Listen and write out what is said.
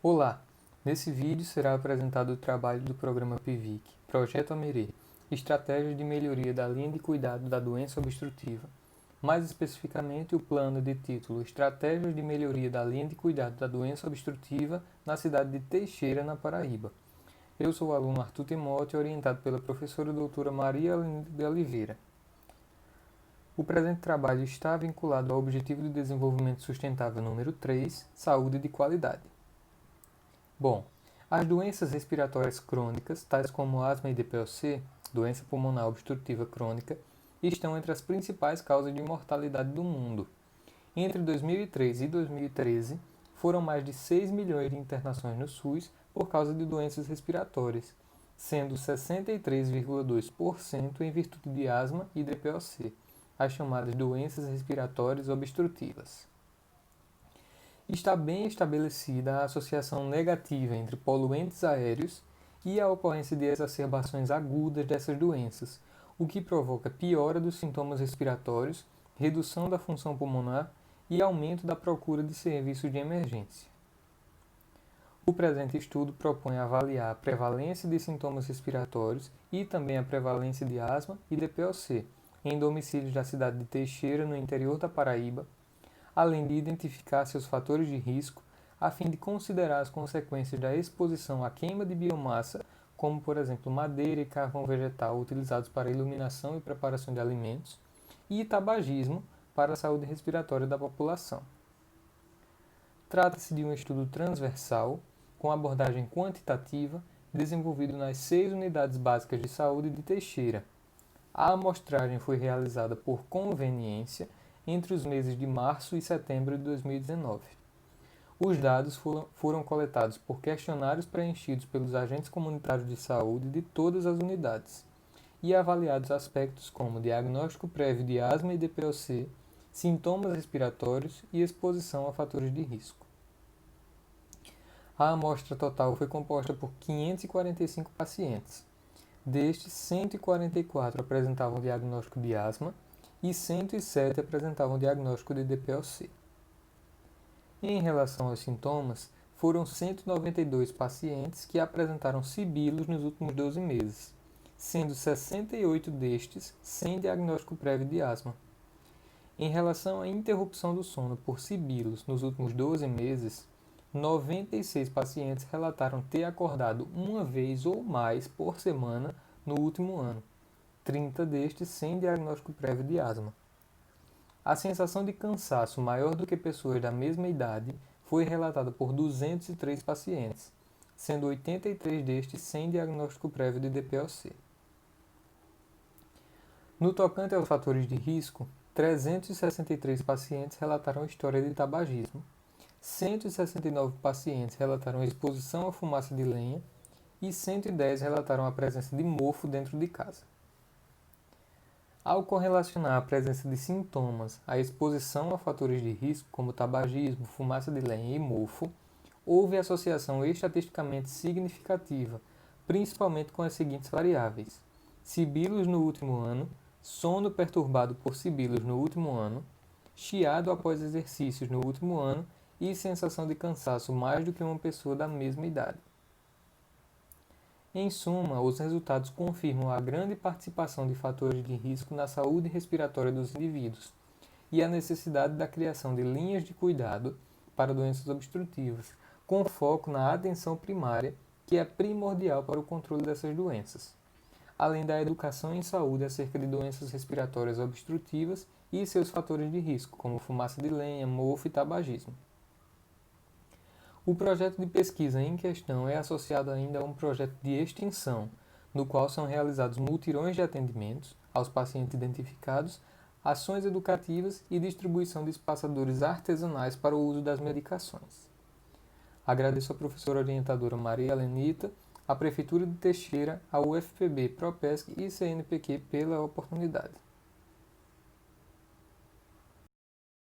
Olá! Nesse vídeo será apresentado o trabalho do programa PIVIC, Projeto Amerê, Estratégias de Melhoria da Linha de Cuidado da Doença Obstrutiva, mais especificamente o plano de título Estratégias de Melhoria da Linha de Cuidado da Doença Obstrutiva na cidade de Teixeira, na Paraíba. Eu sou o aluno Arthur Timóteo, orientado pela professora doutora Maria Alenita de Oliveira. O presente trabalho está vinculado ao Objetivo de Desenvolvimento Sustentável número 3, Saúde de Qualidade. Bom, as doenças respiratórias crônicas, tais como asma e DPOC, doença pulmonar obstrutiva crônica, estão entre as principais causas de mortalidade do mundo. Entre 2003 e 2013, foram mais de 6 milhões de internações no SUS por causa de doenças respiratórias, sendo 63,2% em virtude de asma e DPOC, as chamadas doenças respiratórias obstrutivas. Está bem estabelecida a associação negativa entre poluentes aéreos e a ocorrência de exacerbações agudas dessas doenças, o que provoca piora dos sintomas respiratórios, redução da função pulmonar e aumento da procura de serviços de emergência. O presente estudo propõe avaliar a prevalência de sintomas respiratórios e também a prevalência de asma e DPOC em domicílios da cidade de Teixeira, no interior da Paraíba, além de identificar seus fatores de risco, a fim de considerar as consequências da exposição à queima de biomassa, como por exemplo madeira e carvão vegetal utilizados para iluminação e preparação de alimentos, e tabagismo para a saúde respiratória da população. Trata-se de um estudo transversal, com abordagem quantitativa, desenvolvido nas 6 unidades básicas de saúde de Teixeira. A amostragem foi realizada por conveniência entre os meses de março e setembro de 2019. Os dados foram coletados por questionários preenchidos pelos agentes comunitários de saúde de todas as unidades e avaliados aspectos como diagnóstico prévio de asma e DPOC, sintomas respiratórios e exposição a fatores de risco. A amostra total foi composta por 545 pacientes. Destes, 144 apresentavam diagnóstico de asma e 107 apresentavam diagnóstico de DPOC. Em relação aos sintomas, foram 192 pacientes que apresentaram sibilos nos últimos 12 meses, sendo 68 destes sem diagnóstico prévio de asma. Em relação à interrupção do sono por sibilos nos últimos 12 meses, 96 pacientes relataram ter acordado uma vez ou mais por semana no último ano, 30 destes sem diagnóstico prévio de asma. A sensação de cansaço maior do que pessoas da mesma idade foi relatada por 203 pacientes, sendo 83 destes sem diagnóstico prévio de DPOC. No tocante aos fatores de risco, 363 pacientes relataram história de tabagismo, 169 pacientes relataram exposição à fumaça de lenha e 110 relataram a presença de mofo dentro de casa. Ao correlacionar a presença de sintomas à exposição a fatores de risco, como tabagismo, fumaça de lenha e mofo, houve associação estatisticamente significativa, principalmente com as seguintes variáveis: sibilos no último ano, sono perturbado por sibilos no último ano, chiado após exercícios no último ano e sensação de cansaço mais do que uma pessoa da mesma idade. Em suma, os resultados confirmam a grande participação de fatores de risco na saúde respiratória dos indivíduos e a necessidade da criação de linhas de cuidado para doenças obstrutivas, com foco na atenção primária, que é primordial para o controle dessas doenças, além da educação em saúde acerca de doenças respiratórias obstrutivas e seus fatores de risco, como fumaça de lenha, mofo e tabagismo. O projeto de pesquisa em questão é associado ainda a um projeto de extensão, no qual são realizados multirões de atendimentos aos pacientes identificados, ações educativas e distribuição de espaçadores artesanais para o uso das medicações. Agradeço à professora orientadora Maria Alenita, à Prefeitura de Teixeira, à UFPB, Propesc e CNPq pela oportunidade.